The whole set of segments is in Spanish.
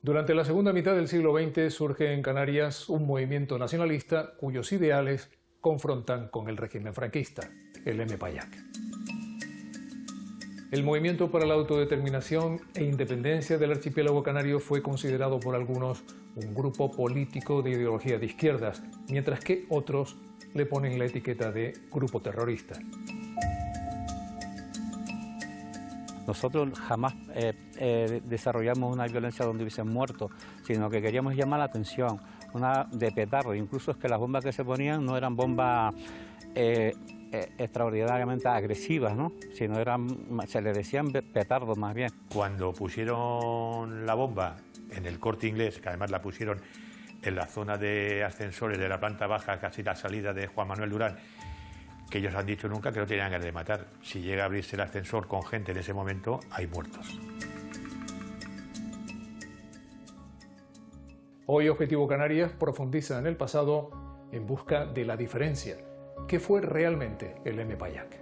Durante la segunda mitad del siglo XX surge en Canarias un movimiento nacionalista cuyos ideales confrontan con el régimen franquista, el MPAYAC. El movimiento para la autodeterminación e independencia del archipiélago canario fue considerado por algunos un grupo político de ideología de izquierdas, mientras que otros le ponen la etiqueta de grupo terrorista. Nosotros jamás desarrollamos una violencia donde hubiesen muerto, sino que queríamos llamar la atención, una de petardo. Incluso es que las bombas que se ponían no eran bombas extraordinariamente agresivas, ¿no? Sino se le decían petardos más bien. Cuando pusieron la bomba en el Corte Inglés, que además la pusieron en la zona de ascensores de la planta baja, casi la salida de Juan Manuel Durán, que ellos han dicho nunca que no tenían ganas de matar. Si llega a abrirse el ascensor con gente en ese momento, hay muertos. Hoy Objetivo Canarias profundiza en el pasado en busca de la diferencia. ¿Qué fue realmente el MPAYAC?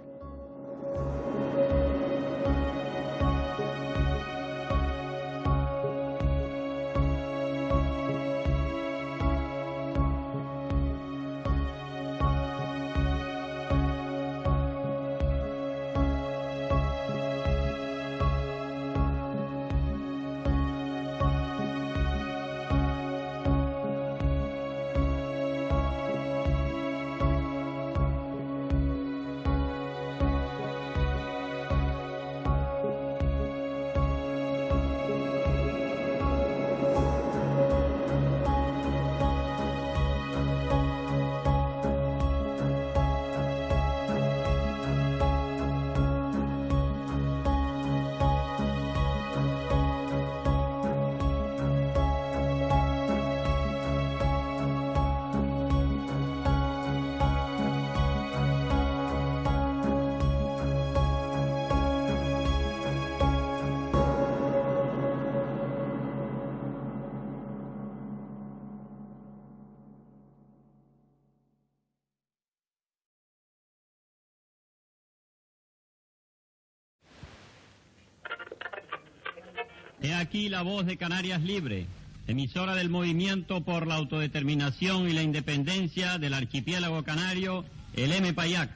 He aquí la voz de Canarias Libre, emisora del movimiento por la autodeterminación y la independencia del archipiélago canario, el MPAYAC.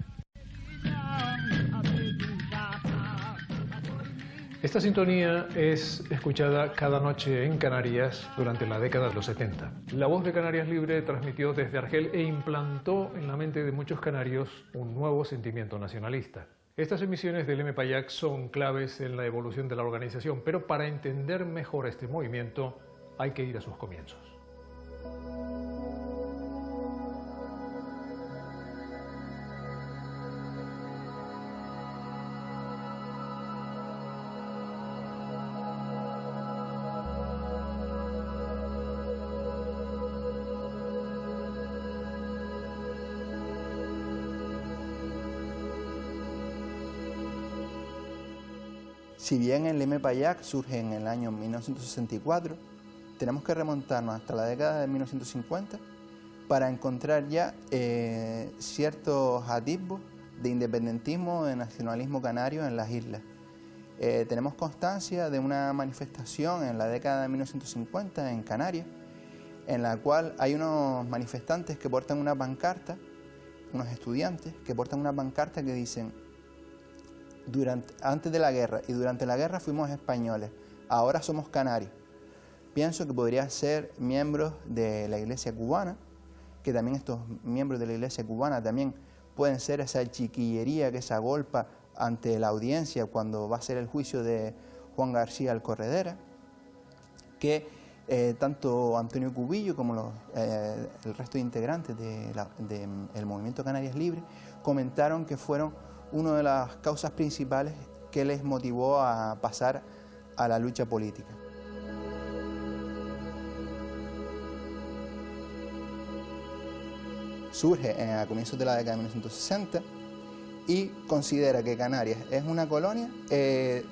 Esta sintonía es escuchada cada noche en Canarias durante la década de los 70. La voz de Canarias Libre transmitió desde Argel e implantó en la mente de muchos canarios un nuevo sentimiento nacionalista. Estas emisiones del MPAYAC son claves en la evolución de la organización, pero para entender mejor este movimiento hay que ir a sus comienzos. Si bien el MPAYAC surge en el año 1964, tenemos que remontarnos hasta la década de 1950 para encontrar ya ciertos atisbos de independentismo, de nacionalismo canario en las islas. Tenemos constancia de una manifestación en la década de 1950 en Canarias, en la cual hay unos manifestantes que portan una pancarta, unos estudiantes que portan una pancarta que dicen: antes de la guerra y durante la guerra fuimos españoles, ahora somos canarios. Pienso que podrían ser miembros de la Iglesia cubana, que también estos miembros de la Iglesia cubana también pueden ser esa chiquillería que se agolpa ante la audiencia cuando va a ser el juicio de Juan García Alcorredera, que tanto Antonio Cubillo como el resto de integrantes del Movimiento Canarias Libre comentaron que fueron una de las causas principales que les motivó a pasar a la lucha política. Surge a comienzos de la década de 1960 y considera que Canarias es una colonia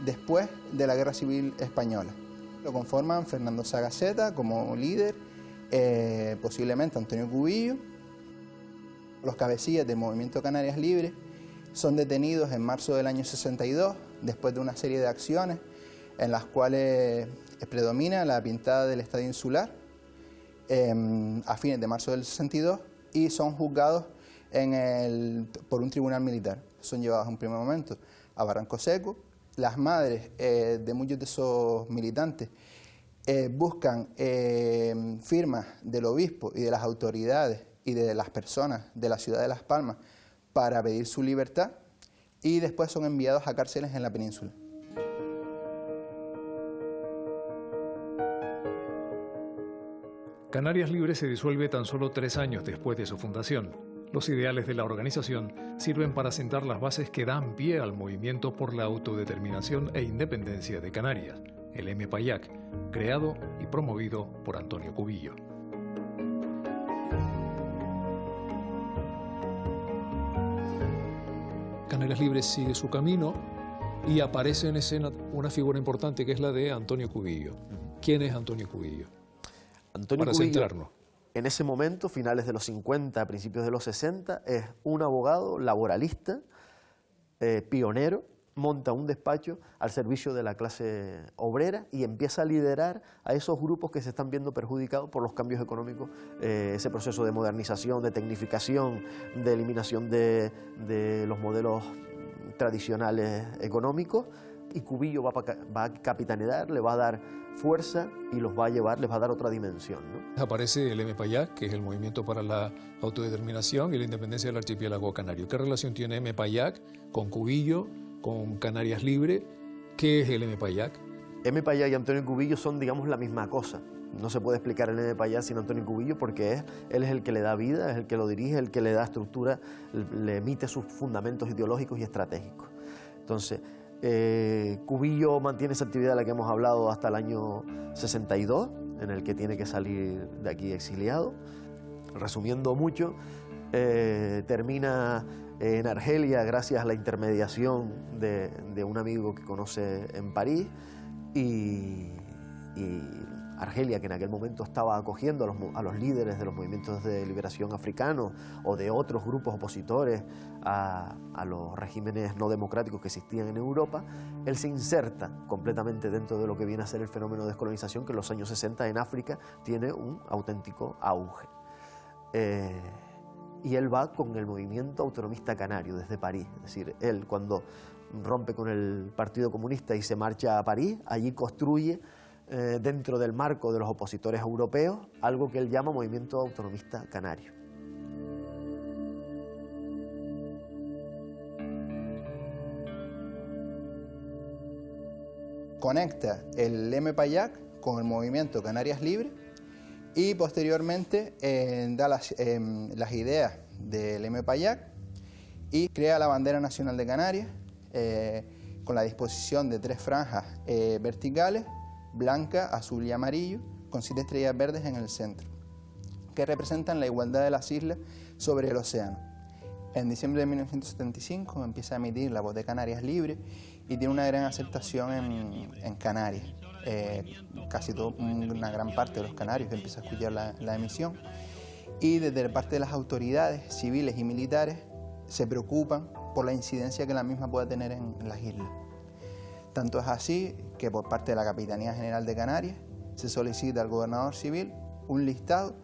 después de la Guerra Civil Española. Lo conforman Fernando Sagaceta como líder, posiblemente Antonio Cubillo. Los cabecillas del Movimiento Canarias Libre son detenidos en marzo del año 62, después de una serie de acciones en las cuales predomina la pintada del Estadio Insular a fines de marzo del 62 y son juzgados por un tribunal militar. Son llevados en un primer momento a Barranco Seco. Las madres de muchos de esos militantes buscan firmas del obispo y de las autoridades y de las personas de la ciudad de Las Palmas para pedir su libertad y después son enviados a cárceles en la península. Canarias Libre se disuelve tan solo 3 años después de su fundación. Los ideales de la organización sirven para sentar las bases que dan pie al movimiento por la autodeterminación e independencia de Canarias, el MPAYAC, creado y promovido por Antonio Cubillo. Canarias Libre sigue su camino y aparece en escena una figura importante que es la de Antonio Cubillo. ¿Quién es Antonio Cubillo? Antonio Para Cubillo, centrarnos. en ese momento, finales de los 50, principios de los 60, es un abogado laboralista, pionero, monta un despacho al servicio de la clase obrera y empieza a liderar a esos grupos que se están viendo perjudicados por los cambios económicos, ese proceso de modernización, de tecnificación, de eliminación de los modelos tradicionales económicos, y Cubillo va a capitanear, le va a dar fuerza y los va a llevar, les va a dar otra dimensión, ¿no? Aparece el MPAYAC, que es el Movimiento para la Autodeterminación y la Independencia del Archipiélago Canario. ¿Qué relación tiene MPAYAC con Cubillo, con Canarias Libre? ¿Qué es el MPAYAC? MPAYAC y Antonio Cubillo son, digamos, la misma cosa. No se puede explicar el MPAYAC sin Antonio Cubillo porque él es el que le da vida, es el que lo dirige, el que le da estructura, le emite sus fundamentos ideológicos y estratégicos. Entonces, Cubillo mantiene esa actividad de la que hemos hablado hasta el año 62, en el que tiene que salir de aquí exiliado. Resumiendo mucho, termina en Argelia gracias a la intermediación de un amigo que conoce en París y Argelia, que en aquel momento estaba acogiendo a los líderes de los movimientos de liberación africanos o de otros grupos opositores a los regímenes no democráticos que existían en Europa, él se inserta completamente dentro de lo que viene a ser el fenómeno de descolonización, que en los años 60 en África tiene un auténtico auge. Y él va con el movimiento autonomista canario desde París, es decir, él cuando rompe con el Partido Comunista y se marcha a París, allí construye dentro del marco de los opositores europeos algo que él llama movimiento autonomista canario. Conecta el MPAYAC con el movimiento Canarias Libre y posteriormente da las ideas del MPAYAC y crea la bandera nacional de Canarias con la disposición de 3 franjas verticales, blanca, azul y amarillo, con 7 estrellas verdes en el centro, que representan la igualdad de las islas sobre el océano. En diciembre de 1975 empieza a emitir La Voz de Canarias Libre y tiene una gran aceptación en Canarias. Casi una gran parte de los canarios empieza a escuchar la emisión y desde parte de las autoridades civiles y militares se preocupan por la incidencia que la misma pueda tener en las islas. Tanto es así que por parte de la Capitanía General de Canarias se solicita al gobernador civil un listado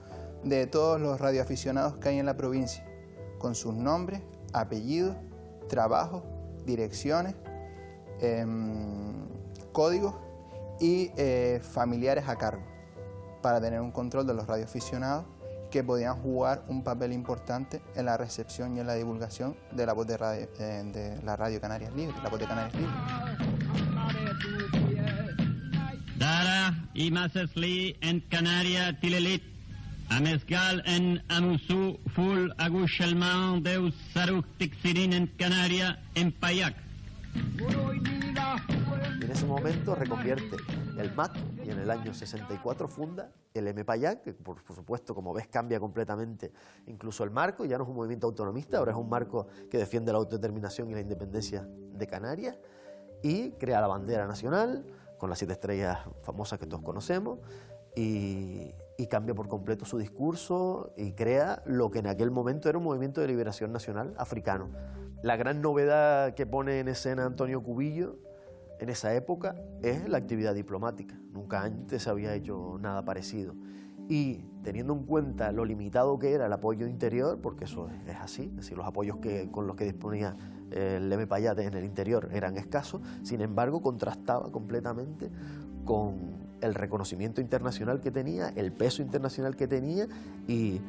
de todos los radioaficionados que hay en la provincia, con sus nombres, apellidos, trabajos, direcciones, códigos y familiares a cargo, para tener un control de los radioaficionados que podían jugar un papel importante en la recepción y en la divulgación de la voz de la Radio Canarias Libre, La Voz de Canarias Libre. Dara y Masesli en Canaria Tilelit, Amezgal en Amusu, Ful Agushelman Deus Saruk Tixirin en Canaria, en Payac. En ese momento reconvierte el MAC y en el año 64 funda el MPAYAC, que por supuesto, como ves, cambia completamente incluso el marco, ya no es un movimiento autonomista, ahora es un marco que defiende la autodeterminación y la independencia de Canarias, y crea la bandera nacional con las 7 estrellas famosas que todos conocemos, y cambia por completo su discurso y crea lo que en aquel momento era un movimiento de liberación nacional africano. La gran novedad que pone en escena Antonio Cubillo en esa época es la actividad diplomática. Nunca antes se había hecho nada parecido. Y teniendo en cuenta lo limitado que era el apoyo interior, porque eso es así, es decir, los apoyos con los que disponía el M. Payat en el interior eran escasos, sin embargo contrastaba completamente con el reconocimiento internacional que tenía, el peso internacional que tenía y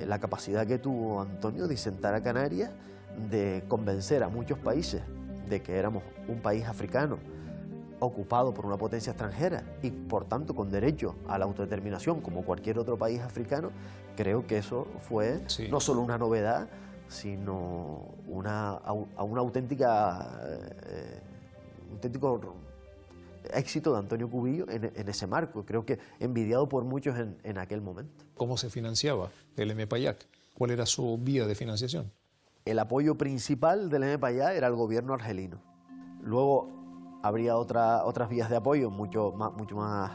la capacidad que tuvo Antonio de sentar a Canarias, de convencer a muchos países de que éramos un país africano ocupado por una potencia extranjera y por tanto con derecho a la autodeterminación como cualquier otro país africano. Creo que eso fue no solo una novedad, sino un auténtico éxito de Antonio Cubillo en ese marco, creo que envidiado por muchos en aquel momento. ¿Cómo se financiaba el M. Payat? ¿Cuál era su vía de financiación? El apoyo principal del M. Payat era el gobierno argelino. Luego habría otras vías de apoyo mucho más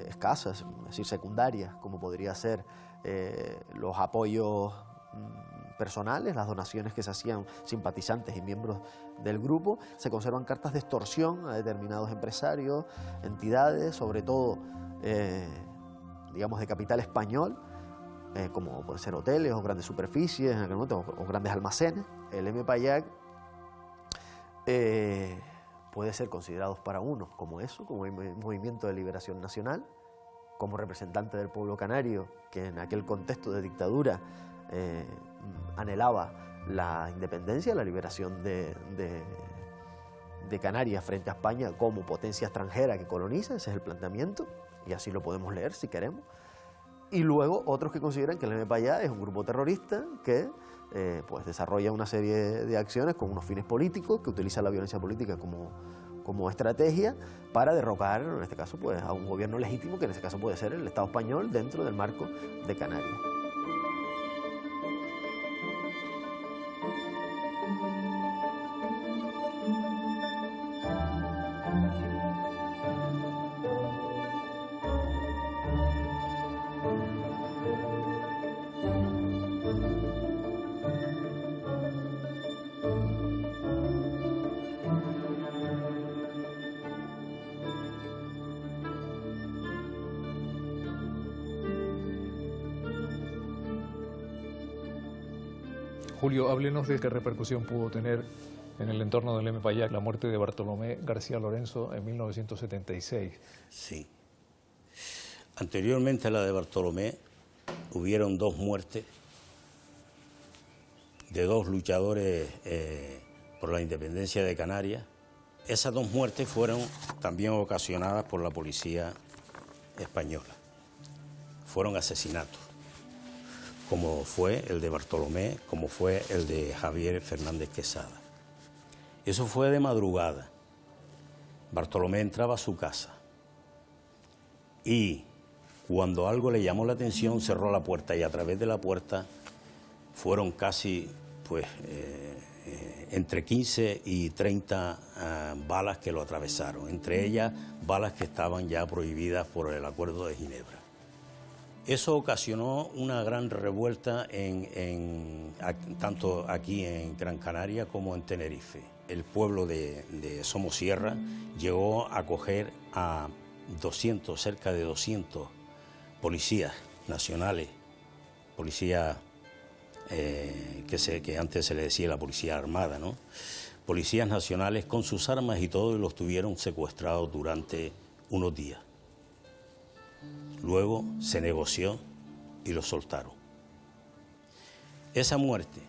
escasas, es decir, secundarias, como podría ser los apoyos personales, las donaciones que se hacían simpatizantes y miembros del grupo. Se conservan cartas de extorsión a determinados empresarios, entidades, sobre todo, digamos, de capital español, como pueden ser hoteles o grandes superficies, en aquel momento, o grandes almacenes. El M. Payat puede ser considerado para unos como eso, como un movimiento de liberación nacional, como representante del pueblo canario, que en aquel contexto de dictadura anhelaba la independencia, la liberación de Canarias frente a España como potencia extranjera que coloniza. Ese es el planteamiento, y así lo podemos leer si queremos. Y luego otros que consideran que el M. Payat es un grupo terrorista que pues desarrolla una serie de acciones con unos fines políticos, que utiliza la violencia política como estrategia para derrocar, en este caso, pues, a un gobierno legítimo, que en este caso puede ser el Estado español dentro del marco de Canarias. Julio, háblenos de qué repercusión pudo tener en el entorno del M. Payat la muerte de Bartolomé García Lorenzo en 1976. Sí. Anteriormente a la de Bartolomé hubieron dos muertes de dos luchadores por la independencia de Canarias. Esas dos muertes fueron también ocasionadas por la policía española. Fueron asesinatos, como fue el de Bartolomé, como fue el de Javier Fernández Quesada. Eso fue de madrugada. Bartolomé entraba a su casa y cuando algo le llamó la atención cerró la puerta, y a través de la puerta fueron casi entre 15 y 30 balas que lo atravesaron, entre ellas balas que estaban ya prohibidas por el Acuerdo de Ginebra. Eso ocasionó una gran revuelta tanto aquí en Gran Canaria como en Tenerife. El pueblo de Somosierra llegó a acoger a cerca de 200 policías nacionales, policías que antes se le decía la policía armada, ¿no? Policías nacionales con sus armas y todo, y los tuvieron secuestrados durante unos días. Luego se negoció y los soltaron. Esa muerte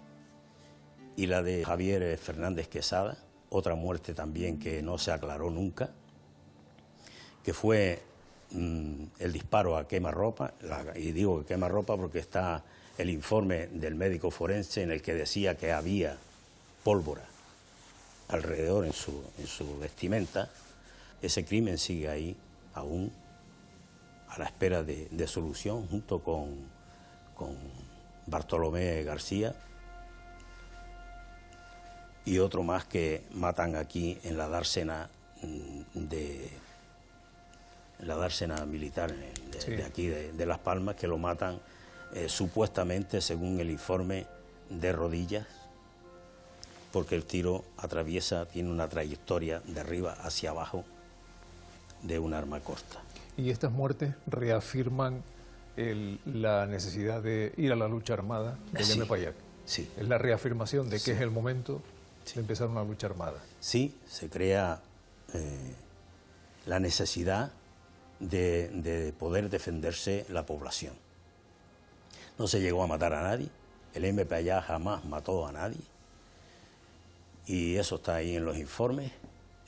y la de Javier Fernández Quesada, otra muerte también que no se aclaró nunca, que fue el disparo a quemarropa, y digo quemarropa porque está el informe del médico forense en el que decía que había pólvora alrededor en su vestimenta. Ese crimen sigue ahí aún, a la espera de solución, junto con Bartolomé García y otro más que matan aquí en la dársena militar de aquí de Las Palmas, que lo matan supuestamente, según el informe, de rodillas, porque el tiro tiene una trayectoria de arriba hacia abajo de un arma corta. ¿Y estas muertes reafirman la necesidad de ir a la lucha armada del Sí, M-Payac? sí. Es la reafirmación de que Sí. es el momento de empezar una lucha armada. Sí, se crea la necesidad de poder defenderse la población. No se llegó a matar a nadie, el M-Payac jamás mató a nadie, y eso está ahí en los informes.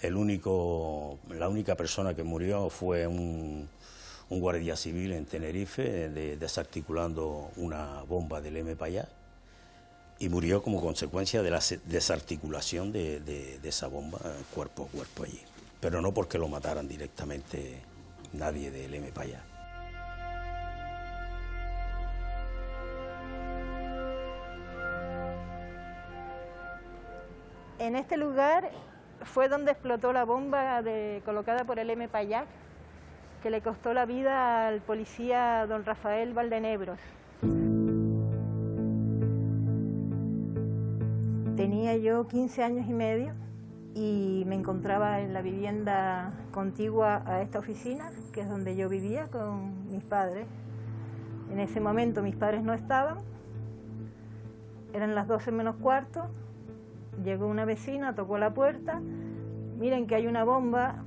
La única persona que murió fue un guardia civil en Tenerife desarticulando una bomba del M-Payac, y murió como consecuencia de la desarticulación de esa bomba cuerpo a cuerpo allí, pero no porque lo mataran directamente nadie del M-Payac. En este lugar fue donde explotó la bomba colocada por el M-Payac, que le costó la vida al policía don Rafael Valdenebros. Tenía yo 15 años y medio y me encontraba en la vivienda contigua a esta oficina, que es donde yo vivía con mis padres. En ese momento mis padres no estaban, eran las 12 menos cuarto. Llegó una vecina, tocó la puerta, miren que hay una bomba,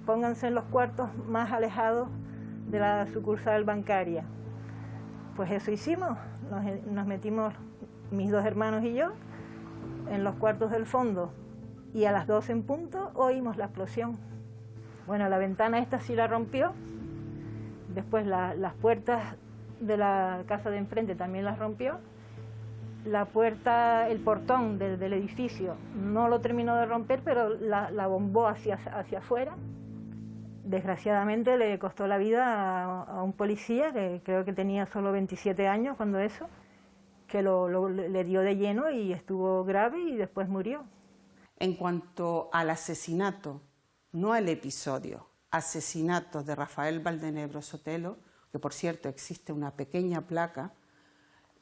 pónganse en los cuartos más alejados de la sucursal bancaria. Pues eso hicimos, nos metimos mis dos hermanos y yo en los cuartos del fondo, y a las 12 en punto oímos la explosión. Bueno, la ventana esta sí la rompió, después las puertas de la casa de enfrente también las rompió. La puerta, el portón del edificio no lo terminó de romper, pero la bombó hacia afuera. Desgraciadamente le costó la vida a un policía, que creo que tenía solo 27 años cuando eso, que le dio de lleno y estuvo grave y después murió. En cuanto al asesinato, no al episodio, asesinato de Rafael Valdenebros Sotelo, que por cierto existe una pequeña placa,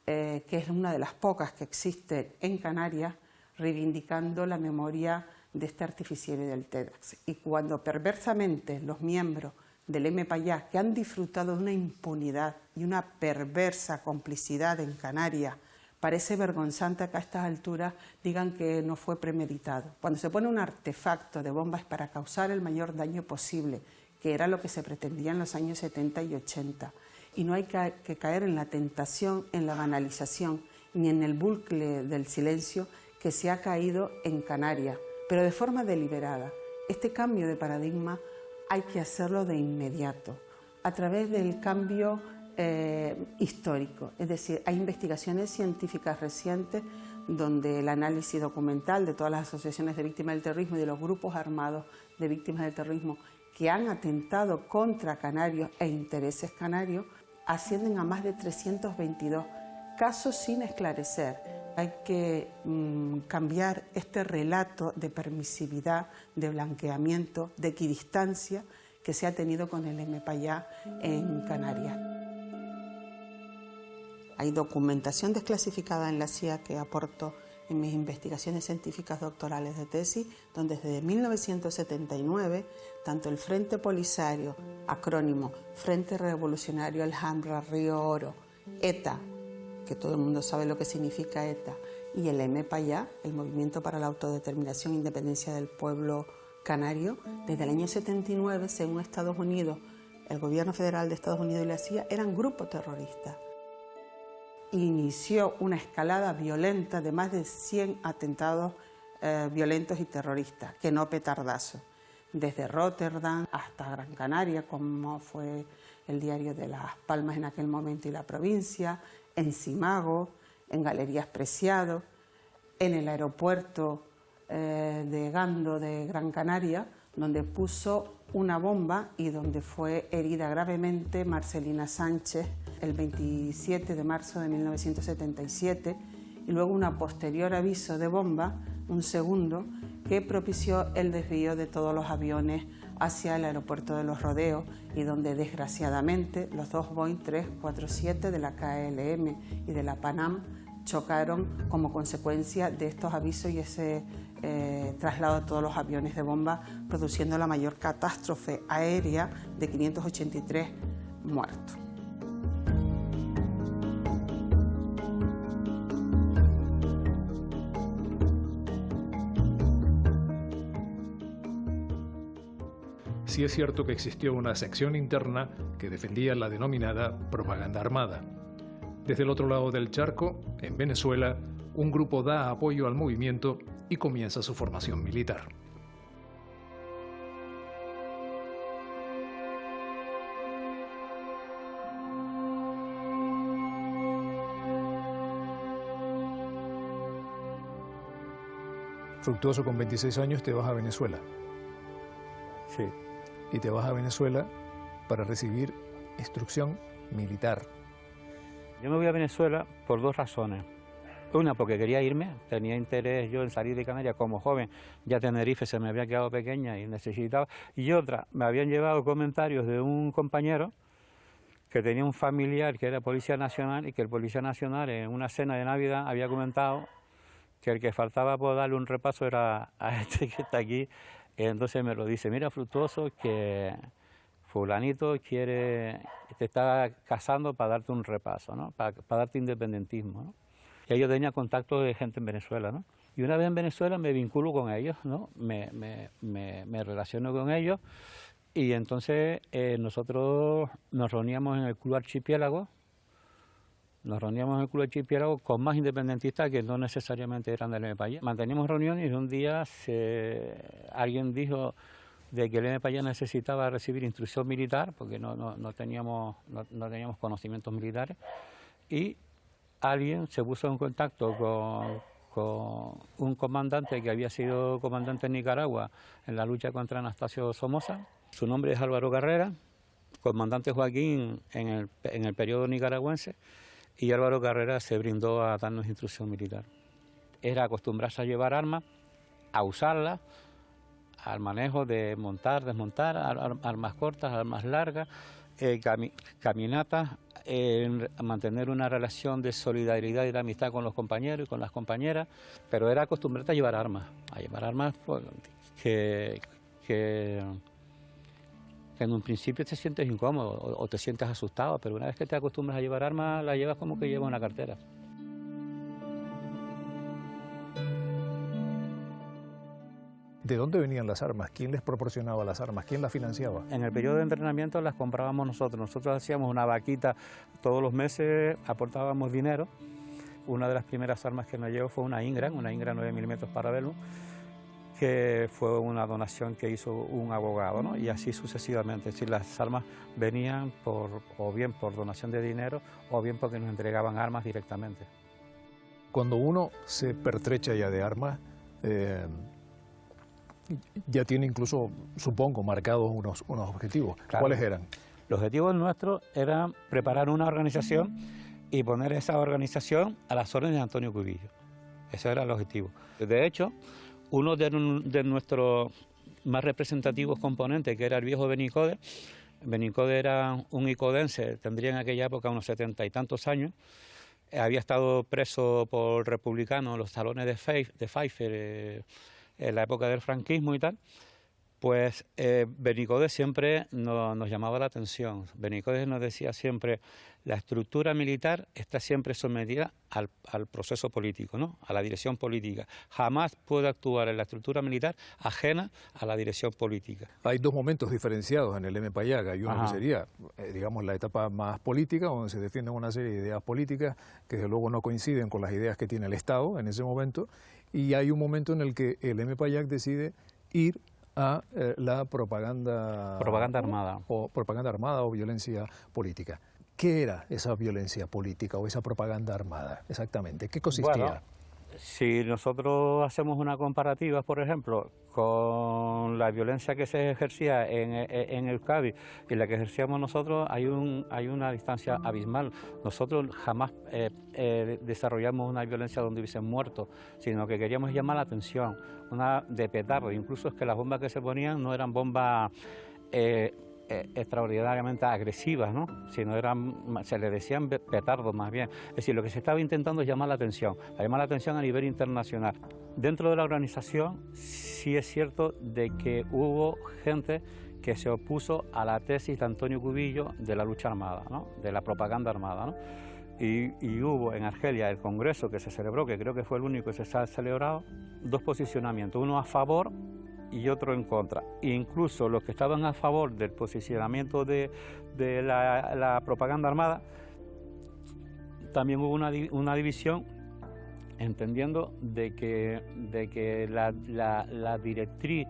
que es una de las pocas que existe en Canarias, reivindicando la memoria de este artificiero del TEDx. Y cuando perversamente los miembros del M-Payac, que han disfrutado de una impunidad y una perversa complicidad en Canarias, parece vergonzante que a estas alturas digan que no fue premeditado. Cuando se pone un artefacto de bombas para causar el mayor daño posible, que era lo que se pretendía en los años 70 y 80, y no hay que caer en la tentación, en la banalización, ni en el bucle del silencio que se ha caído en Canarias, pero de forma deliberada. Este cambio de paradigma hay que hacerlo de inmediato, a través del cambio histórico. Es decir, hay investigaciones científicas recientes donde el análisis documental de todas las asociaciones de víctimas del terrorismo y de los grupos armados de víctimas del terrorismo que han atentado contra canarios e intereses canarios ascienden a más de 322 casos sin esclarecer. Hay que cambiar este relato de permisividad, de blanqueamiento, de equidistancia que se ha tenido con el M-Payac en Canarias. Hay documentación desclasificada en la CIA que aporto en mis investigaciones científicas doctorales de tesis, donde desde 1979, tanto el Frente Polisario, acrónimo Frente Revolucionario Alhambra Río Oro, ETA, que todo el mundo sabe lo que significa ETA, y el M-Payac, el Movimiento para la Autodeterminación e Independencia del Pueblo Canario, desde el año 79, según Estados Unidos, el gobierno federal de Estados Unidos y la CIA, eran grupos terroristas. Inició una escalada violenta de más de 100 atentados violentos y terroristas, que no petardazos, desde Rotterdam hasta Gran Canaria, como fue el diario de Las Palmas en aquel momento y la provincia, en Simago, en Galerías Preciado, en el aeropuerto de Gando de Gran Canaria, donde puso una bomba y donde fue herida gravemente Marcelina Sánchez el 27 de marzo de 1977, y luego un posterior aviso de bomba, un segundo, que propició el desvío de todos los aviones hacia el aeropuerto de Los Rodeos, y donde desgraciadamente los dos Boeing 347 de la KLM y de la Pan Am chocaron como consecuencia de estos avisos y ese traslado de todos los aviones de bomba, produciendo la mayor catástrofe aérea de 583 muertos. Sí es cierto que existió una sección interna que defendía la denominada propaganda armada. Desde el otro lado del charco, en Venezuela, un grupo da apoyo al movimiento y comienza su formación militar. Fructuoso, con 26 años te vas a Venezuela. Sí. Y te vas a Venezuela para recibir instrucción militar. Yo me voy a Venezuela por dos razones. Una, porque quería irme, tenía interés yo en salir de Canarias como joven, ya Tenerife se me había quedado pequeña y necesitaba. Y otra, me habían llevado comentarios de un compañero que tenía un familiar que era Policía Nacional y que el Policía Nacional en una cena de Navidad había comentado que el que faltaba por darle un repaso era a este que está aquí. Entonces me lo dice: mira, Fructuoso, que fulanito te está casando para darte un repaso, ¿no? Para darte independentismo, ¿no? Y yo tenía contacto de gente en Venezuela, ¿no? Y una vez en Venezuela me vinculo con ellos, ¿no? Me relaciono con ellos y entonces nosotros nos reuníamos en el Club Archipiélago. Nos reuníamos en el Club Archipiélago con más independentistas que no necesariamente eran del MPAYA. Manteníamos reuniones y un día alguien dijo de que el MPAYA necesitaba recibir instrucción militar porque no teníamos conocimientos militares, y alguien se puso en contacto con un comandante que había sido comandante en Nicaragua en la lucha contra Anastasio Somoza. Su nombre es Álvaro Carrera, comandante Joaquín en el periodo nicaragüense, y Álvaro Carrera se brindó a darnos instrucción militar. Era acostumbrarse a llevar armas, a usarlas, al manejo de montar, desmontar, armas cortas, armas largas, caminatas, mantener una relación de solidaridad y de amistad con los compañeros y con las compañeras, pero era acostumbrarte a llevar armas pues, que en un principio te sientes incómodo o te sientes asustado, pero una vez que te acostumbras a llevar armas, la llevas como que llevas una cartera. ¿De dónde venían las armas? ¿Quién les proporcionaba las armas? ¿Quién las financiaba? En el periodo de entrenamiento las comprábamos nosotros. Nosotros hacíamos una vaquita todos los meses, aportábamos dinero. Una de las primeras armas que nos llevó fue una Ingram 9 milímetros Parabellum, que fue una donación que hizo un abogado, ¿no? Y así sucesivamente. Es decir, las armas venían o bien por donación de dinero o bien porque nos entregaban armas directamente. Cuando uno se pertrecha ya de armas, ya tiene incluso, supongo, marcados unos objetivos. Claro. ¿Cuáles eran? Los objetivos nuestros eran preparar una organización y poner esa organización a las órdenes de Antonio Cubillo. Ese era el objetivo. De hecho, uno de nuestros más representativos componentes, que era el viejo Benicode. Benicode era un icodense, tendría en aquella época unos 70 y tantos años. Había estado preso por republicanos en los salones de Pfeiffer en la época del franquismo y tal. Pues Benicode siempre nos llamaba la atención. Benicode nos decía siempre: la estructura militar está siempre sometida al proceso político, ¿no? A la dirección política. Jamás puede actuar en la estructura militar ajena a la dirección política. Hay dos momentos diferenciados en el MPAYAC. Hay uno que sería, digamos, la etapa más política, donde se defienden una serie de ideas políticas que desde luego no coinciden con las ideas que tiene el Estado en ese momento, y hay un momento en el que el MPAYAC decide ir a la propaganda armada. O propaganda armada o violencia política. ¿Qué era esa violencia política o esa propaganda armada exactamente? ¿Qué consistía? Bueno, si nosotros hacemos una comparativa, por ejemplo, con la violencia que se ejercía en Euskadi y la que ejercíamos nosotros, hay una distancia abismal. Nosotros jamás desarrollamos una violencia donde hubiesen muerto, sino que queríamos llamar la atención, una de petardo. Incluso es que las bombas que se ponían no eran bombas extraordinariamente agresivas, ¿no? Sino se le decían petardos más bien. Es decir, lo que se estaba intentando es llamar la atención a nivel internacional. Dentro de la organización sí es cierto de que hubo gente que se opuso a la tesis de Antonio Cubillo de la lucha armada, ¿no? De la propaganda armada, ¿no? Y hubo en Argelia el congreso que se celebró, que creo que fue el único que se ha celebrado, dos posicionamientos, uno a favor y otro en contra. E incluso los que estaban a favor del posicionamiento de la propaganda armada, también hubo una división, entendiendo de que la directriz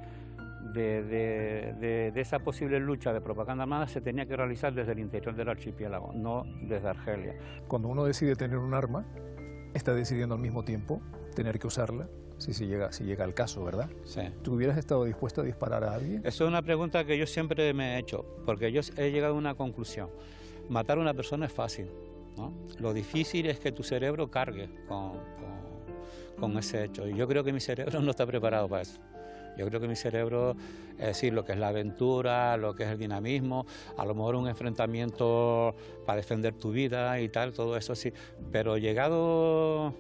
de esa posible lucha de propaganda armada se tenía que realizar desde el interior del archipiélago, no desde Argelia. Cuando uno decide tener un arma, está decidiendo al mismo tiempo tener que usarla, si llega al caso, ¿verdad? Sí. ¿Tú hubieras estado dispuesto a disparar a alguien? Eso es una pregunta que yo siempre me he hecho, porque yo he llegado a una conclusión. Matar a una persona es fácil, ¿no? Lo difícil es que tu cerebro cargue con ese hecho. Y yo creo que mi cerebro no está preparado para eso. Yo creo que mi cerebro, es decir, lo que es la aventura, lo que es el dinamismo, a lo mejor un enfrentamiento para defender tu vida y tal, todo eso sí. Pero llegado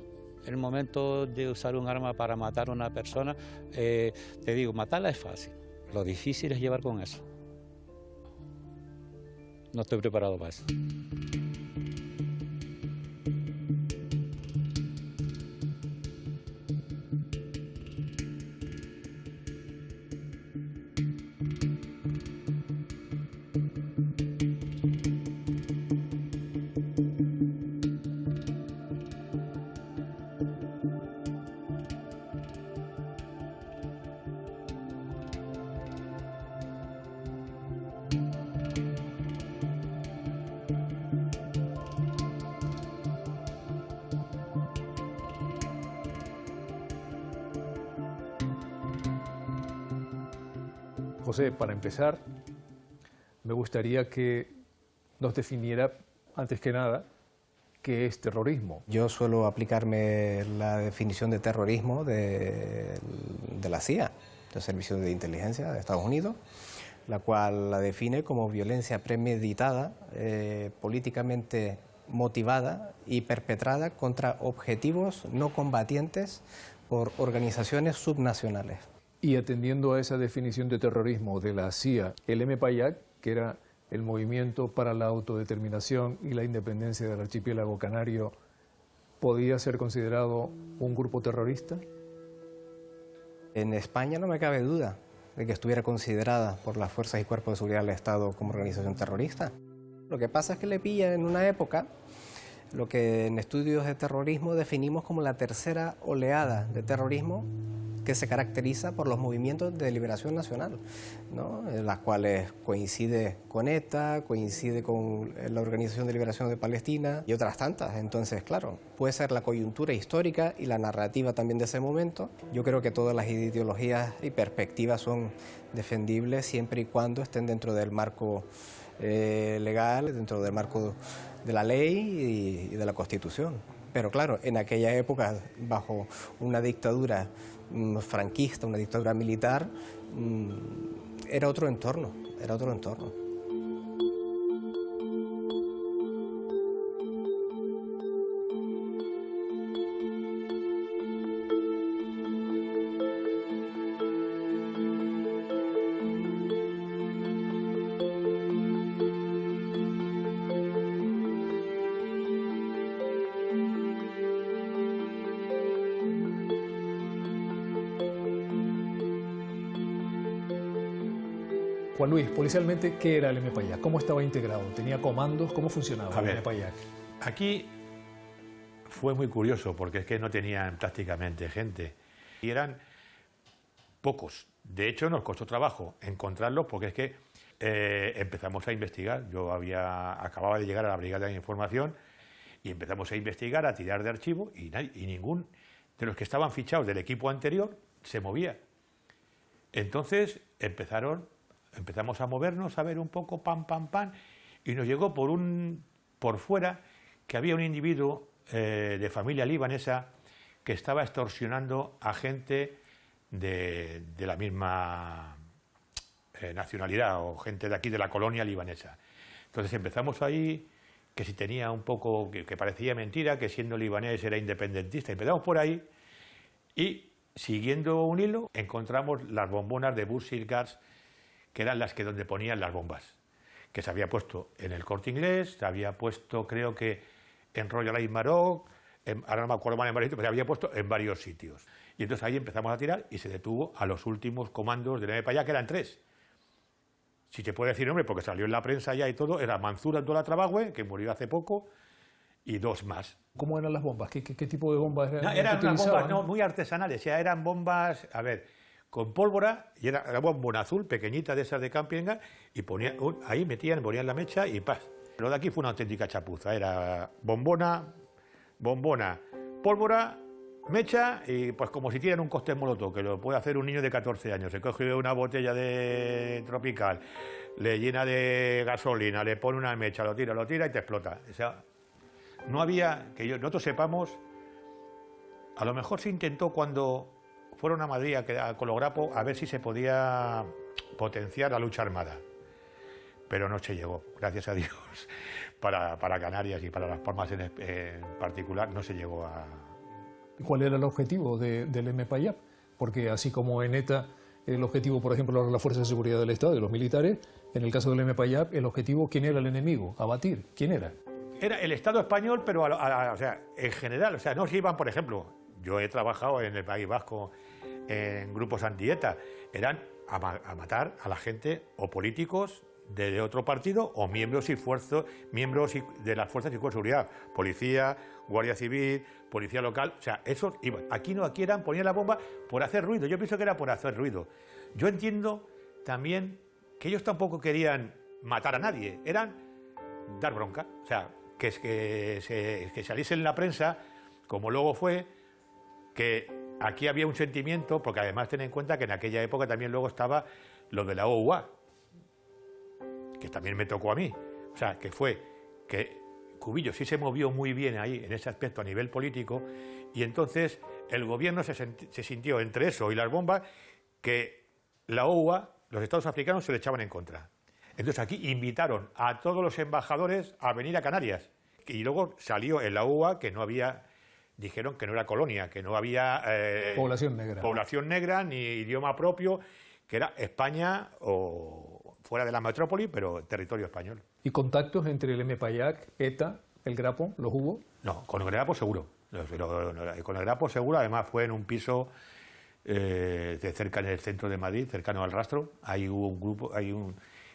el momento de usar un arma para matar a una persona, te digo, matarla es fácil. Lo difícil es llevar con eso. No estoy preparado para eso. José, para empezar, me gustaría que nos definiera, antes que nada, qué es terrorismo. Yo suelo aplicarme la definición de terrorismo de la CIA, del Servicio de Inteligencia de Estados Unidos, la cual la define como violencia premeditada, políticamente motivada y perpetrada contra objetivos no combatientes por organizaciones subnacionales. Y atendiendo a esa definición de terrorismo de la CIA, el MPAYAC, que era el Movimiento para la Autodeterminación y la Independencia del Archipiélago Canario, ¿podía ser considerado un grupo terrorista? En España no me cabe duda de que estuviera considerada por las fuerzas y cuerpos de seguridad del Estado como organización terrorista. Lo que pasa es que le pilla en una época lo que en estudios de terrorismo definimos como la tercera oleada de terrorismo, que se caracteriza por los movimientos de liberación nacional, ¿no? En las cuales coincide con ETA, coincide con la Organización de Liberación de Palestina y otras tantas. Entonces, claro, puede ser la coyuntura histórica y la narrativa también de ese momento. Yo creo que todas las ideologías y perspectivas son defendibles siempre y cuando estén dentro del marco legal, dentro del marco de la ley y de la Constitución. Pero claro, en aquella época, bajo una dictadura franquista, una dictadura militar, era otro entorno, era otro entorno. Juan Luis, policialmente, ¿qué era el MPAYAC? ¿Cómo estaba integrado? ¿Tenía comandos? ¿Cómo funcionaba el MPAYAC? Aquí fue muy curioso porque es que no tenían prácticamente gente y eran pocos. De hecho, nos costó trabajo encontrarlos porque es que empezamos a investigar. Yo acababa de llegar a la Brigada de Información y empezamos a investigar, a tirar de archivo y ningún de los que estaban fichados del equipo anterior se movía. Entonces empezamos a movernos, a ver un poco, pam, y nos llegó por fuera que había un individuo de familia libanesa que estaba extorsionando a gente de la misma nacionalidad o gente de aquí de la colonia libanesa. Entonces empezamos ahí, que si tenía un poco, que parecía mentira, que siendo libanés era independentista. Empezamos por ahí y, siguiendo un hilo, encontramos las bombonas de Bursil Gas, que eran las que donde ponían las bombas, que se había puesto en el Corte Inglés, se había puesto, creo que en Royal Air Maroc, ahora no me acuerdo mal en varios sitios, pero se había puesto en varios sitios. Y entonces ahí empezamos a tirar y se detuvo a los últimos comandos del MPA, que eran 3. Si te puede decir nombre, porque salió en la prensa ya y todo, era Manzur Abdullah Trabagüe, que murió hace poco, y 2 más. ¿Cómo eran las bombas? ¿Qué tipo de bombas eran? Eran unas bombas muy artesanales, ya eran bombas, a ver, con pólvora, y era una bombona azul, pequeñita de esas de camping, y ponían, ahí ponían la mecha y ¡paz! Lo de aquí fue una auténtica chapuza, era bombona, pólvora, mecha, y pues como si tiran un cóctel molotov, que lo puede hacer un niño de 14 años. Se coge una botella de tropical, le llena de gasolina, le pone una mecha, lo tira y te explota. O sea, no había, nosotros sepamos, a lo mejor se intentó cuando fueron a Madrid con los grapos a ver si se podía potenciar la lucha armada, pero no se llegó, gracias a Dios, para Canarias y para Las Palmas en particular, no se llegó a... ¿Cuál era el objetivo del MPA? Porque así como en ETA el objetivo, por ejemplo, era la Fuerza de Seguridad del Estado, de los militares, en el caso del MPA, el objetivo, ¿quién era el enemigo? Abatir, ¿quién era? Era el Estado español, pero o sea, en general, o sea, no se iban, por ejemplo, yo he trabajado en el País Vasco en grupos anti-ETA, eran a matar a la gente o políticos de otro partido o miembros de las fuerzas y cuerpos de seguridad, policía, guardia civil, policía local, o sea, esos iban. Aquí ponían la bomba por hacer ruido, yo pienso que era por hacer ruido. Yo entiendo también que ellos tampoco querían matar a nadie, eran dar bronca, o sea, que saliese en la prensa, como luego fue, que aquí había un sentimiento, porque además ten en cuenta que en aquella época también luego estaba lo de la OUA, que también me tocó a mí. O sea, que fue que Cubillo sí se movió muy bien ahí, en ese aspecto a nivel político, y entonces el gobierno se sintió entre eso y las bombas que la OUA, los estados africanos, se le echaban en contra. Entonces aquí invitaron a todos los embajadores a venir a Canarias. Y luego salió en la OUA que no había, dijeron que no era colonia, que no había... población negra, ni idioma propio, que era España o fuera de la metrópoli, pero territorio español. ¿Y contactos entre el MPAYAC, ETA, el Grapo, los hubo? No, con el Grapo seguro. Con el Grapo seguro, además fue en un piso cerca en el centro de Madrid, cercano al Rastro. Ahí hubo un grupo,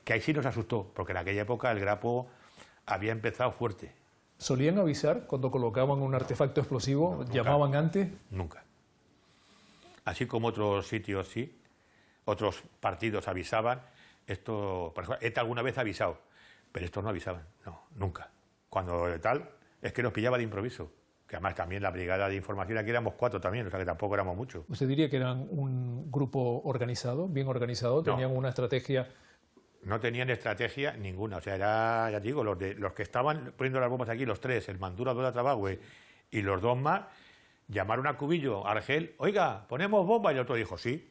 que ahí sí nos asustó, porque en aquella época el Grapo había empezado fuerte. ¿Solían avisar cuando colocaban un artefacto explosivo? No, ¿llamaban antes? Nunca. Así como otros sitios sí, otros partidos avisaban. Esto, por ejemplo, ETA alguna vez ha avisado, pero estos no avisaban, no, nunca. Cuando tal, es que nos pillaba de improviso. Que además también la brigada de información, aquí éramos 4 también, o sea que tampoco éramos muchos. ¿Usted diría que eran un grupo organizado, bien organizado? ¿Tenían una estrategia? No tenían estrategia ninguna, o sea, era, ya te digo, los que estaban poniendo las bombas aquí, los 3, el Manzur Abdullah Trabagüe y los 2 más, llamaron a Cubillo, a Argel, oiga, ¿ponemos bomba? Y el otro dijo, sí.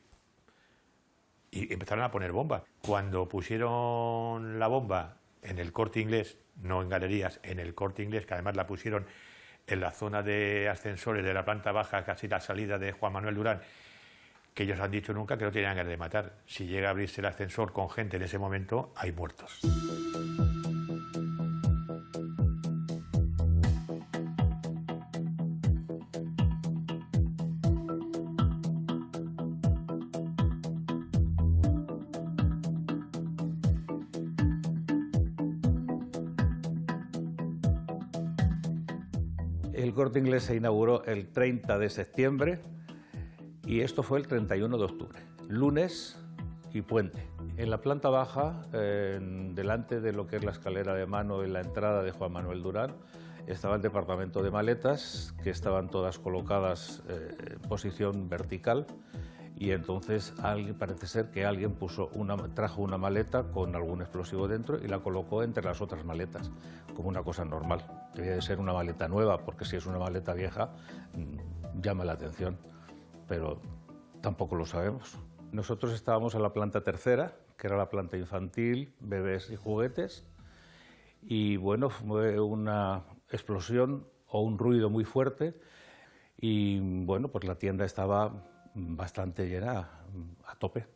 Y empezaron a poner bombas. Cuando pusieron la bomba en el Corte Inglés, no en galerías, en el Corte Inglés, que además la pusieron en la zona de ascensores de la planta baja, casi la salida de Juan Manuel Durán, que ellos han dicho nunca que no tenían ganas de matar. Si llega a abrirse el ascensor con gente en ese momento, hay muertos. El Corte Inglés se inauguró el 30 de septiembre y esto fue el 31 de octubre, lunes y puente. En la planta baja, delante de lo que es la escalera de mano en la entrada de Juan Manuel Durán, estaba el departamento de maletas, que estaban todas colocadas en posición vertical, y entonces parece ser que alguien trajo una maleta con algún explosivo dentro y la colocó entre las otras maletas, como una cosa normal. Debía de ser una maleta nueva, porque si es una maleta vieja, llama la atención, pero tampoco lo sabemos. Nosotros estábamos en la planta tercera, que era la planta infantil, bebés y juguetes. Y bueno, fue una explosión o un ruido muy fuerte y bueno, pues la tienda estaba bastante llena, a tope.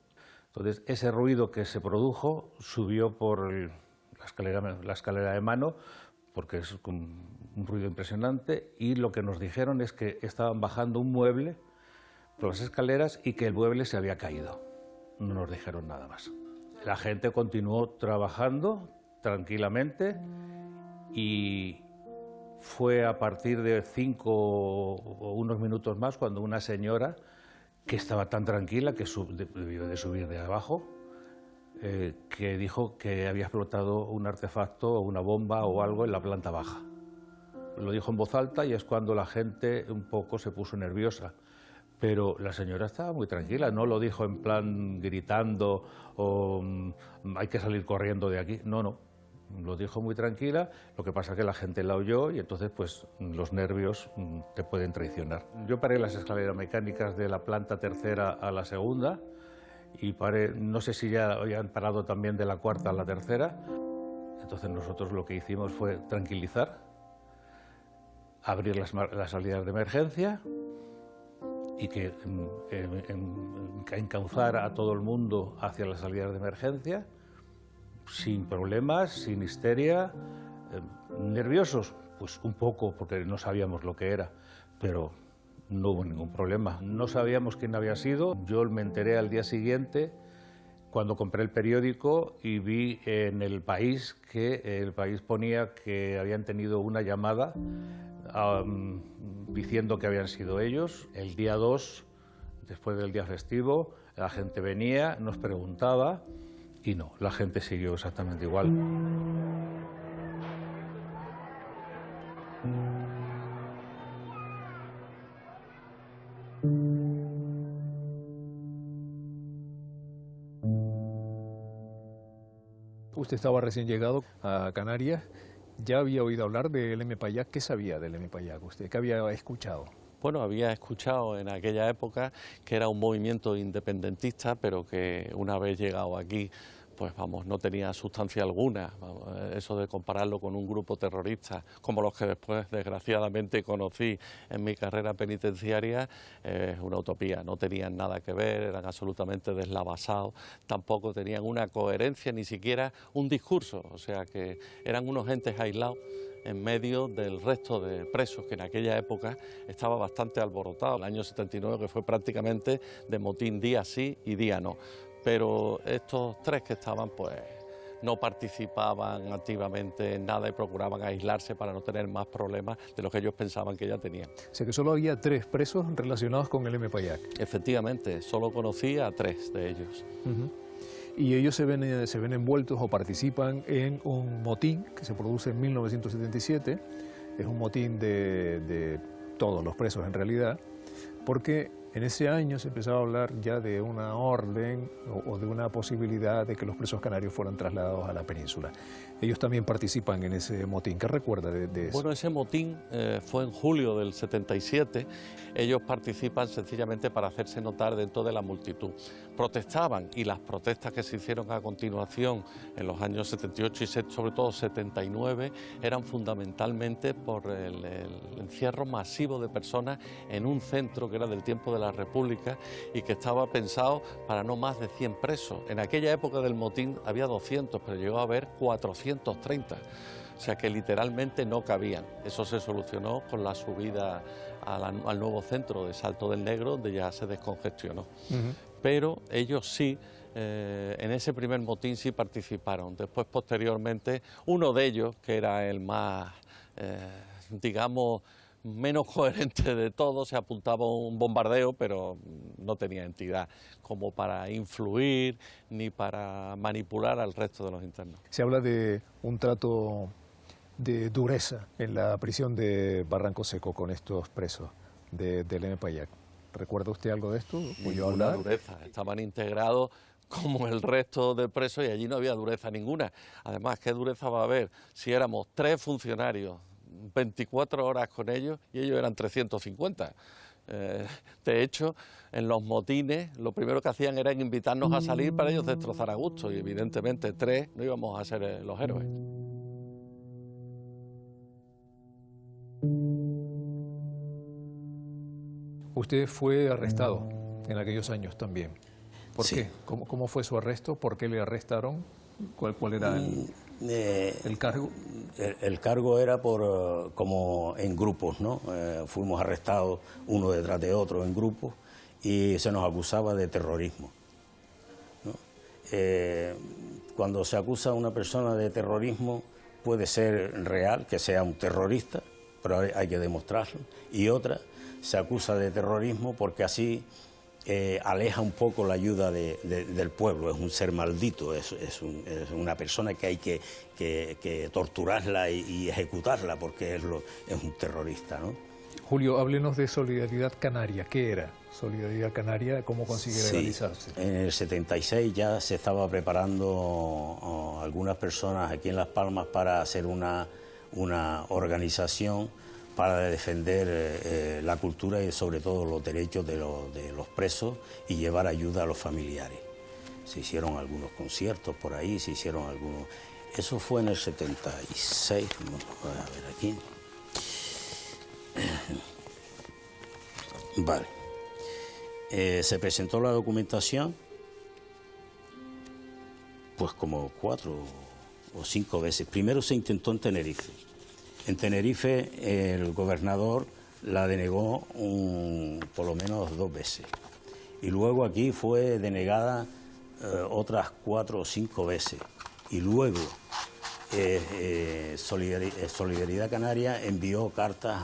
Entonces ese ruido que se produjo subió por la escalera de mano, porque es un ruido impresionante, y lo que nos dijeron es que estaban bajando un mueble por las escaleras y que el mueble se había caído. No nos dijeron nada más. La gente continuó trabajando tranquilamente y fue a partir de 5 o unos minutos más cuando una señora que estaba tan tranquila, que debió de subir de abajo, que dijo que había explotado un artefacto o una bomba o algo en la planta baja. Lo dijo en voz alta y es cuando la gente un poco se puso nerviosa. Pero la señora estaba muy tranquila, no lo dijo en plan gritando o hay que salir corriendo de aquí. No, no, lo dijo muy tranquila, lo que pasa es que la gente la oyó y entonces pues los nervios te pueden traicionar. Yo paré las escaleras mecánicas de la planta tercera a la segunda y paré, no sé si ya habían parado también de la cuarta a la tercera. Entonces nosotros lo que hicimos fue tranquilizar, abrir las salidas de emergencia y que encauzar a todo el mundo hacia las salidas de emergencia, sin problemas, sin histeria. ¿Nerviosos? Pues un poco, porque no sabíamos lo que era, pero no hubo ningún problema. No sabíamos quién había sido. Yo me enteré al día siguiente, cuando compré el periódico y vi en El País que El País ponía que habían tenido una llamada diciendo que habían sido ellos. El día 2, después del día festivo, la gente venía, nos preguntaba y no, la gente siguió exactamente igual. Usted estaba recién llegado a Canarias, ya había oído hablar del M-Payac. ¿Qué sabía del M-Payac usted? ¿Qué había escuchado? Bueno, había escuchado en aquella época que era un movimiento independentista, pero que una vez llegado aquí, pues vamos, no tenía sustancia alguna. Eso de compararlo con un grupo terrorista, como los que después desgraciadamente conocí en mi carrera penitenciaria, es una utopía. No tenían nada que ver, eran absolutamente deslavasados, tampoco tenían una coherencia, ni siquiera un discurso, o sea que eran unos entes aislados en medio del resto de presos, que en aquella época estaba bastante alborotado. El año 79, que fue prácticamente de motín día sí y día no. Pero estos tres que estaban, pues no participaban activamente en nada y procuraban aislarse para no tener más problemas de los que ellos pensaban que ya tenían. O sea que solo había 3 presos relacionados con el M-Payac. Efectivamente, solo conocí a 3 de ellos. Y ellos se ven envueltos o participan en un motín que se produce en 1977. Es un motín de todos los presos en realidad, porque en ese año se empezaba a hablar ya de una orden o de una posibilidad de que los presos canarios fueran trasladados a la península. Ellos también participan en ese motín. ¿Qué recuerda de eso? Bueno, ese motín fue en julio del 77. Ellos participan sencillamente para hacerse notar dentro de la multitud. Protestaban, y las protestas que se hicieron a continuación en los años 78 y sobre todo 79 eran fundamentalmente por el encierro masivo de personas en un centro que era del tiempo de la República y que estaba pensado para no más de 100 presos. En aquella época del motín había 200, pero llegó a haber 430. O sea que literalmente no cabían. Eso se solucionó con la subida al nuevo centro de Salto del Negro, donde ya se descongestionó. Pero ellos sí, en ese primer motín sí participaron. Después, posteriormente, uno de ellos, que era el más, digamos, menos coherente de todos, se apuntaba a un bombardeo, pero no tenía entidad como para influir ni para manipular al resto de los internos. Se habla de un trato de dureza en la prisión de Barranco Seco con estos presos del M-Payac. ¿Recuerda usted algo de esto? Ninguna dureza, estaban integrados como el resto de presos y allí no había dureza ninguna. Además, ¿qué dureza va a haber si éramos 3 funcionarios, 24 horas con ellos y ellos eran 350? De hecho, en los motines lo primero que hacían era invitarnos a salir para ellos destrozar a gusto y evidentemente 3 no íbamos a ser los héroes. Usted fue arrestado en aquellos años también. ¿Por qué? ¿Cómo fue su arresto? ¿Por qué le arrestaron? ¿Cuál era el cargo? El cargo era como en grupos, ¿no? Fuimos arrestados uno detrás de otro en grupos y se nos acusaba de terrorismo, ¿no? Cuando se acusa a una persona de terrorismo puede ser real, que sea un terrorista, pero hay que demostrarlo, y otra se acusa de terrorismo porque así aleja un poco la ayuda del pueblo. Es un ser maldito, es una persona que hay que torturarla y ejecutarla porque es un terrorista, ¿no? Julio, háblenos de Solidaridad Canaria. ¿Qué era Solidaridad Canaria? ¿Cómo consigue legalizarse? En el 76 ya se estaba preparando algunas personas aquí en Las Palmas para hacer una organización para defender la cultura y sobre todo los derechos de los presos y llevar ayuda a los familiares. Se hicieron algunos conciertos por ahí, se hicieron algunos... Eso fue en el 76, vamos a ver aquí. Vale. Se presentó la documentación pues como 4 o 5 veces. Primero se intentó en Tenerife. En Tenerife el gobernador la denegó por lo menos 2 veces. Y luego aquí fue denegada otras 4 o 5 veces. Y luego Solidaridad Canaria envió cartas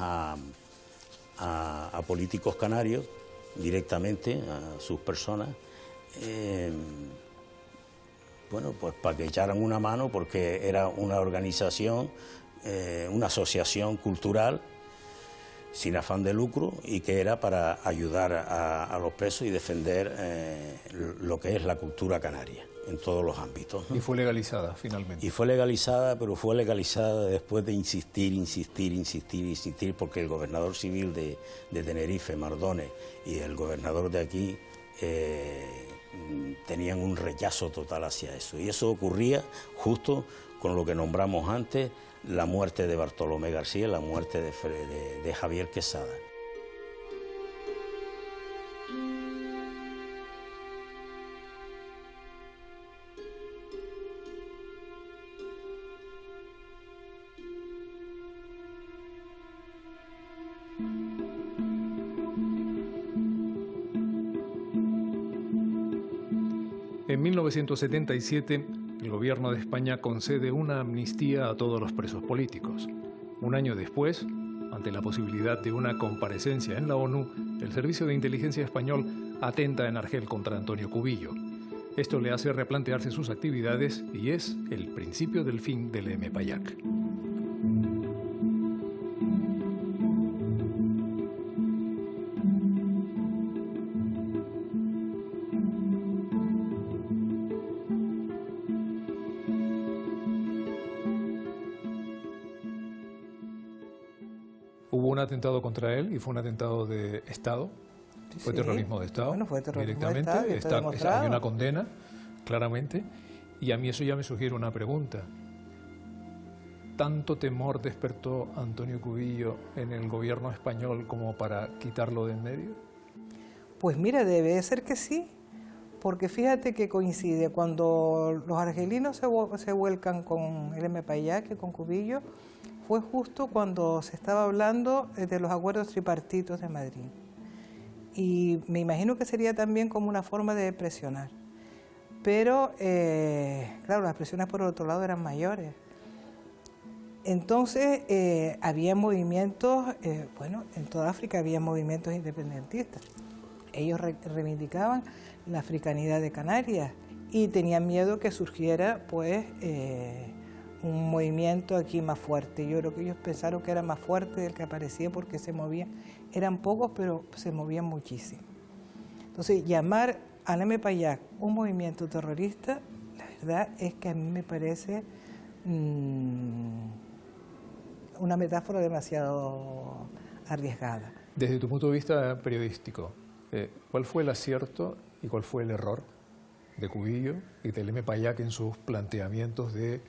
a políticos canarios directamente, a sus personas, bueno, pues para que echaran una mano porque era una organización, una asociación cultural sin afán de lucro y que era para ayudar a los presos y defender lo que es la cultura canaria en todos los ámbitos, ¿no? Y fue legalizada finalmente. Y fue legalizada, pero fue legalizada después de insistir, porque el gobernador civil de Tenerife, Mardones, y el gobernador de aquí tenían un rechazo total hacia eso. Y eso ocurría justo con lo que nombramos antes, la muerte de Bartolomé García, la muerte de Javier Quesada. En 1977, el gobierno de España concede una amnistía a todos los presos políticos. Un año después, ante la posibilidad de una comparecencia en la ONU, el Servicio de Inteligencia Español atenta en Argel contra Antonio Cubillo. Esto le hace replantearse sus actividades y es el principio del fin del M-Payac. Hubo un atentado contra él y fue un atentado de Estado. Fue terrorismo de Estado. Bueno, fue terrorismo directamente. de Estado, Hay una condena, claramente. Y a mí eso ya me sugiere una pregunta. ¿Tanto temor despertó Antonio Cubillo en el gobierno español como para quitarlo de en medio? Pues mira, debe ser que sí. Porque fíjate que coincide cuando los argelinos se vuelcan con el M-Payac, con Cubillo, fue justo cuando se estaba hablando de los acuerdos tripartitos de Madrid. Y me imagino que sería también como una forma de presionar. Pero, claro, las presiones por el otro lado eran mayores. Entonces, había movimientos, bueno, en toda África había movimientos independentistas. Ellos reivindicaban la africanidad de Canarias y tenían miedo que surgiera, pues, un movimiento aquí más fuerte. Yo creo que ellos pensaron que era más fuerte del que aparecía porque se movían. Eran pocos, pero se movían muchísimo. Entonces, llamar al M-Payac un movimiento terrorista, la verdad es que a mí me parece una metáfora demasiado arriesgada. Desde tu punto de vista periodístico, ¿cuál fue el acierto y cuál fue el error de Cubillo y del M. Payac en sus planteamientos de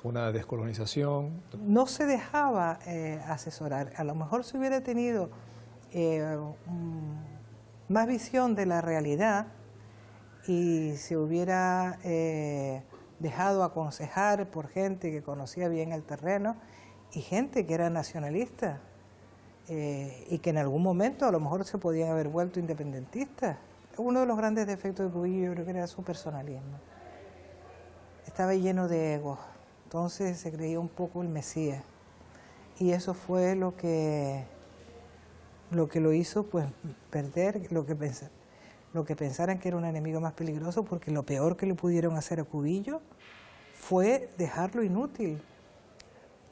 una descolonización? No se dejaba asesorar. A lo mejor si hubiera tenido más visión de la realidad y se hubiera dejado aconsejar por gente que conocía bien el terreno y gente que era nacionalista y que en algún momento a lo mejor se podían haber vuelto independentistas. Uno de los grandes defectos de Cubillo yo creo que era su personalismo. Estaba lleno de egos, entonces se creía un poco el Mesías y eso fue lo que lo hizo pues perder lo que pensaran que era un enemigo más peligroso, porque lo peor que le pudieron hacer a Cubillo fue dejarlo inútil,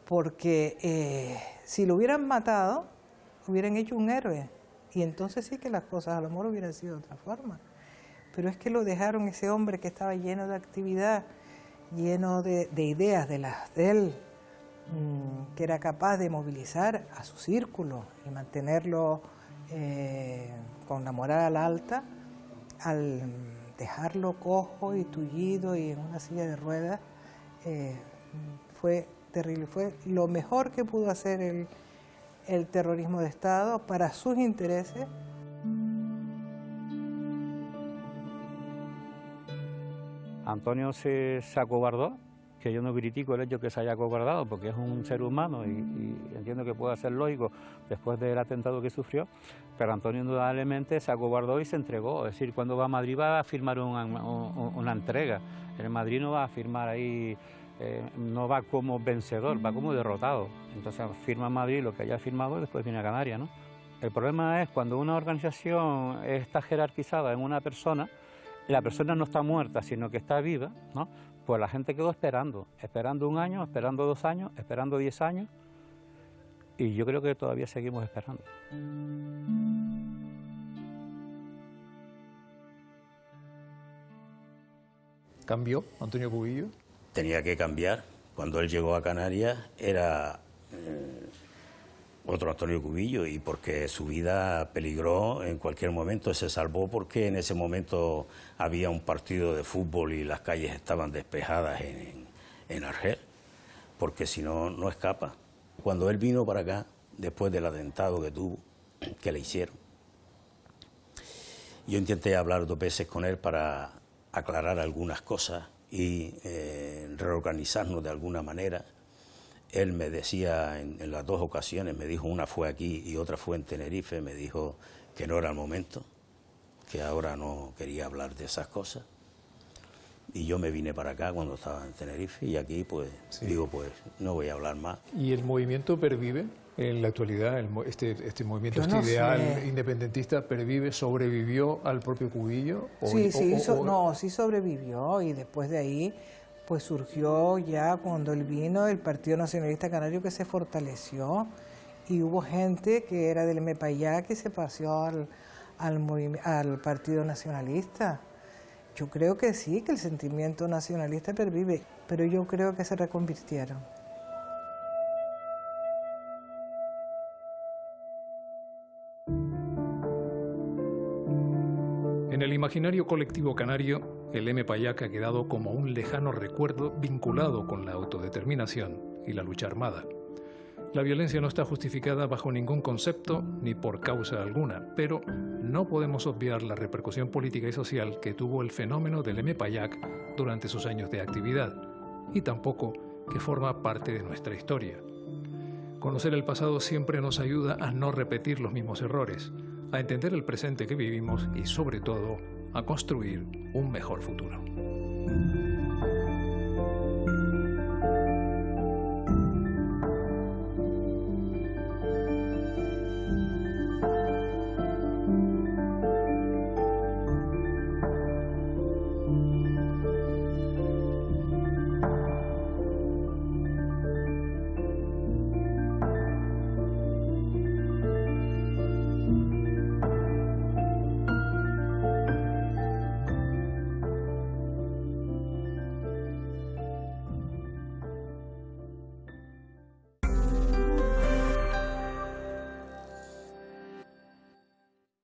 porque si lo hubieran matado hubieran hecho un héroe y entonces sí que las cosas a lo mejor hubieran sido de otra forma, pero es que lo dejaron, ese hombre que estaba lleno de actividad, lleno de ideas de las de él, que era capaz de movilizar a su círculo y mantenerlo con la moral alta, al dejarlo cojo y tullido y en una silla de ruedas, fue terrible. Fue lo mejor que pudo hacer el terrorismo de Estado para sus intereses. Antonio se acobardó, que yo no critico el hecho que se haya acobardado, porque es un ser humano y entiendo que pueda ser lógico después del atentado que sufrió, pero Antonio indudablemente se acobardó y se entregó. Es decir, cuando va a Madrid va a firmar una entrega. En Madrid no va a firmar ahí, no va como vencedor, va como derrotado. Entonces firma en Madrid lo que haya firmado y después viene a Canarias, ¿no? El problema es cuando una organización está jerarquizada en una persona, la persona no está muerta, sino que está viva, ¿no? Pues la gente quedó esperando 1 año, esperando 2 años, esperando 10 años, y yo creo que todavía seguimos esperando. ¿Cambió Antonio Cubillo? Tenía que cambiar. Cuando él llegó a Canarias era otro Antonio Cubillo, y porque su vida peligró en cualquier momento. Se salvó porque en ese momento había un partido de fútbol y las calles estaban despejadas en Argel, porque si no, no escapa. Cuando él vino para acá, después del atentado que tuvo, que le hicieron, yo intenté hablar 2 veces con él para aclarar algunas cosas y reorganizarnos de alguna manera. Él me decía en las 2 ocasiones, me dijo, una fue aquí y otra fue en Tenerife, me dijo que no era el momento, que ahora no quería hablar de esas cosas. Y yo me vine para acá cuando estaba en Tenerife y aquí pues sí. Digo, pues no voy a hablar más. ¿Y el movimiento pervive en la actualidad? Este movimiento, este ideal independentista, ¿pervive, sobrevivió al propio Cubillo? Sí, sí sobrevivió, y después de ahí pues surgió ya cuando él vino el Partido Nacionalista Canario, que se fortaleció, y hubo gente que era del M. Payac que se pasó al Partido Nacionalista. Yo creo que sí, que el sentimiento nacionalista pervive, pero yo creo que se reconvirtieron. En el imaginario colectivo canario, el M. Payac ha quedado como un lejano recuerdo vinculado con la autodeterminación y la lucha armada. La violencia no está justificada bajo ningún concepto ni por causa alguna, pero no podemos obviar la repercusión política y social que tuvo el fenómeno del M. Payac durante sus años de actividad, y tampoco que forma parte de nuestra historia. Conocer el pasado siempre nos ayuda a no repetir los mismos errores, a entender el presente que vivimos y, sobre todo, a construir un mejor futuro.